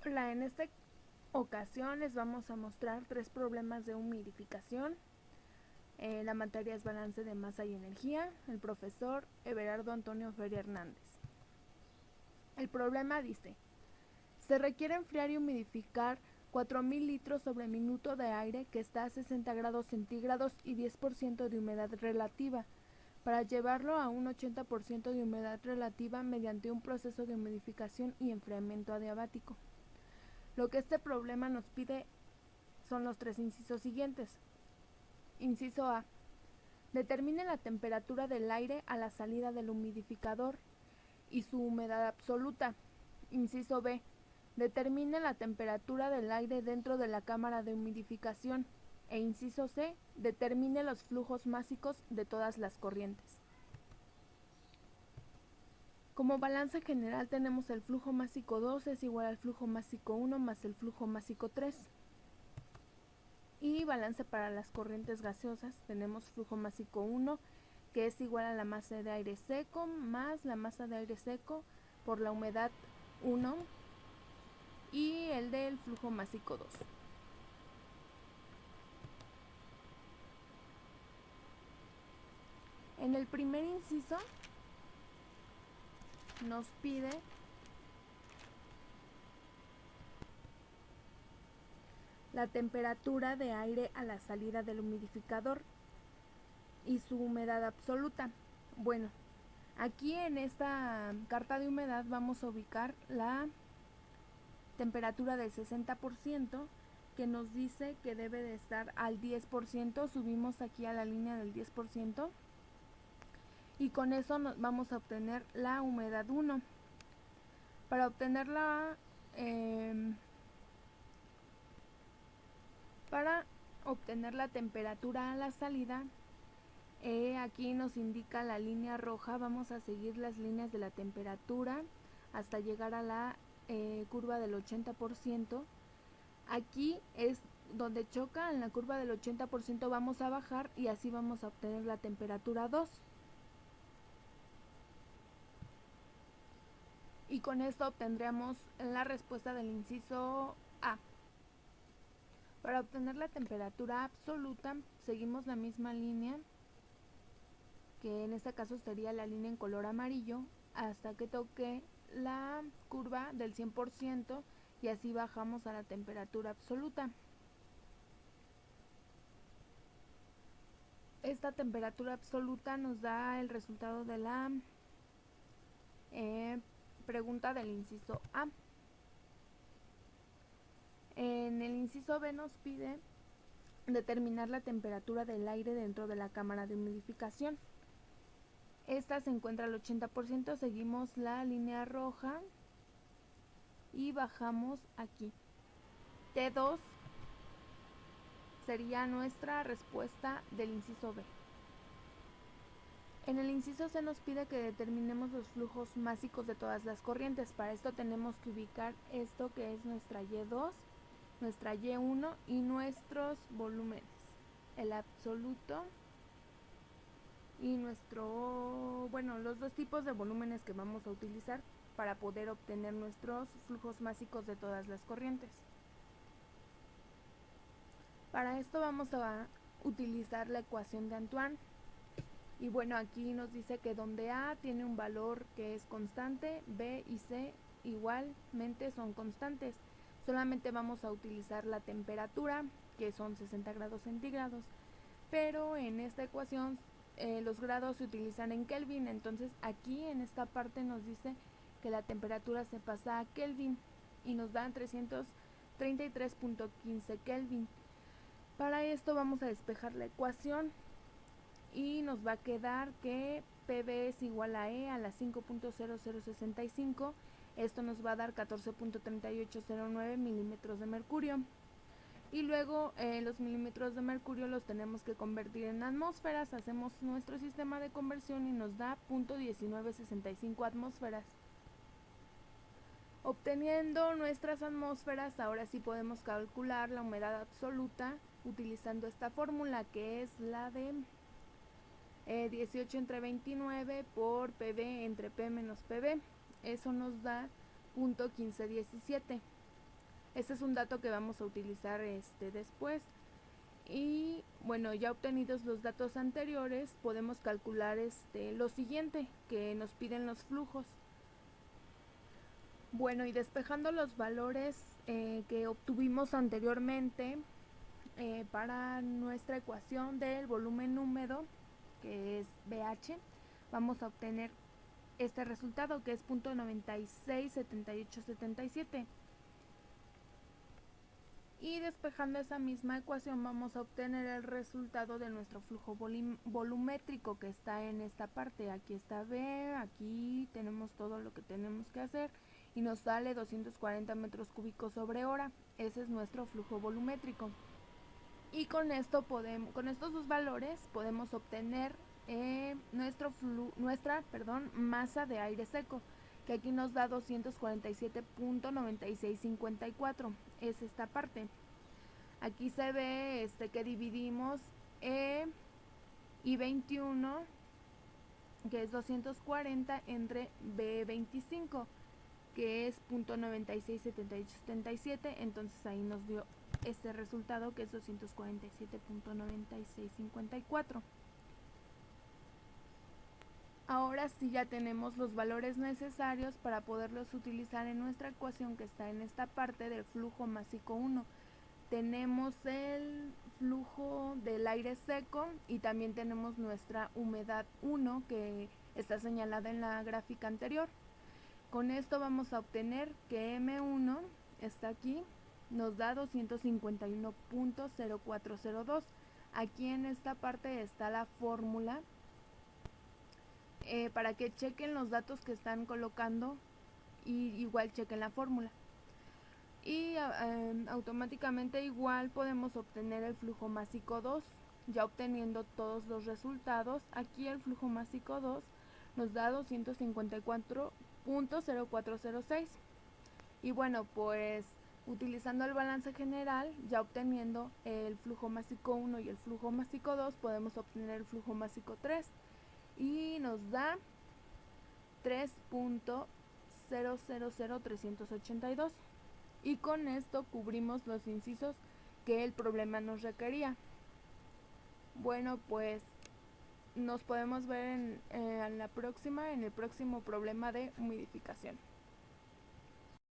Hola, en esta ocasión les vamos a mostrar 3 problemas de humidificación. La materia es balance de masa y energía. El profesor Everardo Antonio Feria Hernández. El problema dice: se requiere enfriar y humidificar 4000 litros sobre minuto de aire que está a 60 grados centígrados y 10% de humedad relativa, para llevarlo a un 80% de humedad relativa mediante un proceso de humidificación y enfriamiento adiabático. Lo que este problema nos pide son los 3 incisos siguientes. Inciso A: determine la temperatura del aire a la salida del humidificador y su humedad absoluta. Inciso B: determine la temperatura del aire dentro de la cámara de humidificación. E inciso C: determine los flujos másicos de todas las corrientes. Como balance general tenemos el flujo másico 2 es igual al flujo másico 1 más el flujo másico 3. Y balance para las corrientes gaseosas tenemos flujo másico 1, que es igual a la masa de aire seco más la masa de aire seco por la humedad 1, y el del flujo másico 2. En el primer inciso nos pide la temperatura de aire a la salida del humidificador y su humedad absoluta. Bueno, aquí en esta carta de humedad vamos a ubicar la temperatura del 60%, que nos dice que debe de estar al 10%. Subimos aquí a la línea del 10%, y con eso vamos a obtener la humedad 1. Para obtener la temperatura a la salida, aquí nos indica la línea roja. Vamos a seguir las líneas de la temperatura hasta llegar a la curva del 80%. Aquí es donde choca, en la curva del 80% vamos a bajar y así vamos a obtener la temperatura 2. Y con esto obtendremos la respuesta del inciso A. Para obtener la temperatura absoluta seguimos la misma línea, que en este caso sería la línea en color amarillo, hasta que toque la curva del 100%, y así bajamos a la temperatura absoluta. Esta temperatura absoluta nos da el resultado de la pregunta del inciso A. En el inciso B nos pide determinar la temperatura del aire dentro de la cámara de humidificación. Esta se encuentra al 80%, seguimos la línea roja y bajamos aquí. T2 sería nuestra respuesta del inciso B. En el inciso C nos pide que determinemos los flujos másicos de todas las corrientes. Para esto tenemos que ubicar esto, que es nuestra Y2, nuestra Y1 y nuestros volúmenes, el absoluto y los dos tipos de volúmenes que vamos a utilizar para poder obtener nuestros flujos másicos de todas las corrientes. Para esto vamos a utilizar la ecuación de Antoine. Y bueno, aquí nos dice que donde A tiene un valor que es constante, B y C igualmente son constantes. Solamente vamos a utilizar la temperatura, que son 60 grados centígrados, pero en esta ecuación los grados se utilizan en Kelvin. Entonces aquí en esta parte nos dice que la temperatura se pasa a Kelvin y nos dan 333.15 Kelvin. Para esto vamos a despejar la ecuación y nos va a quedar que PV es igual a E a la 5.0065. Esto nos va a dar 14.3809 milímetros de mercurio. Y luego los milímetros de mercurio los tenemos que convertir en atmósferas. Hacemos nuestro sistema de conversión y nos da 0.1965 atmósferas. Obteniendo nuestras atmósferas, ahora sí podemos calcular la humedad absoluta utilizando esta fórmula, que es la de 18 entre 29 por PV entre P menos PV. Eso nos da 0.1517. Este es un dato que vamos a utilizar después. Y bueno, ya obtenidos los datos anteriores, podemos calcular lo siguiente que nos piden los flujos. Bueno, y despejando los valores que obtuvimos anteriormente para nuestra ecuación del volumen húmedo, que es BH, vamos a obtener este resultado, que es 0.967877. Y despejando esa misma ecuación vamos a obtener el resultado de nuestro flujo volumétrico, que está en esta parte. Aquí está B, aquí tenemos todo lo que tenemos que hacer y nos sale 240 metros cúbicos sobre hora. Ese es nuestro flujo volumétrico. Y con estos dos valores podemos obtener nuestra masa de aire seco, que aquí nos da 247.9654. Es esta parte. Aquí se ve que dividimos I21, que es 240, entre B25, que es 0.967877. Entonces ahí nos dio este resultado, que es 247.9654. Ahora sí ya tenemos los valores necesarios para poderlos utilizar en nuestra ecuación, que está en esta parte del flujo másico 1. Tenemos el flujo del aire seco y también tenemos nuestra humedad 1, que está señalada en la gráfica anterior. Con esto vamos a obtener que M1 está aquí, nos da 251.0402. Aquí en esta parte está la fórmula para que chequen los datos que están colocando y igual chequen la fórmula. Y automáticamente igual podemos obtener el flujo másico 2, ya obteniendo todos los resultados. Aquí el flujo másico 2 nos da 254.0406. Y bueno, pues utilizando el balance general, ya obteniendo el flujo másico 1 y el flujo másico 2, podemos obtener el flujo másico 3 y nos da 3.000382. Y con esto cubrimos los incisos que el problema nos requería. Bueno, pues nos podemos ver en el próximo problema de humidificación.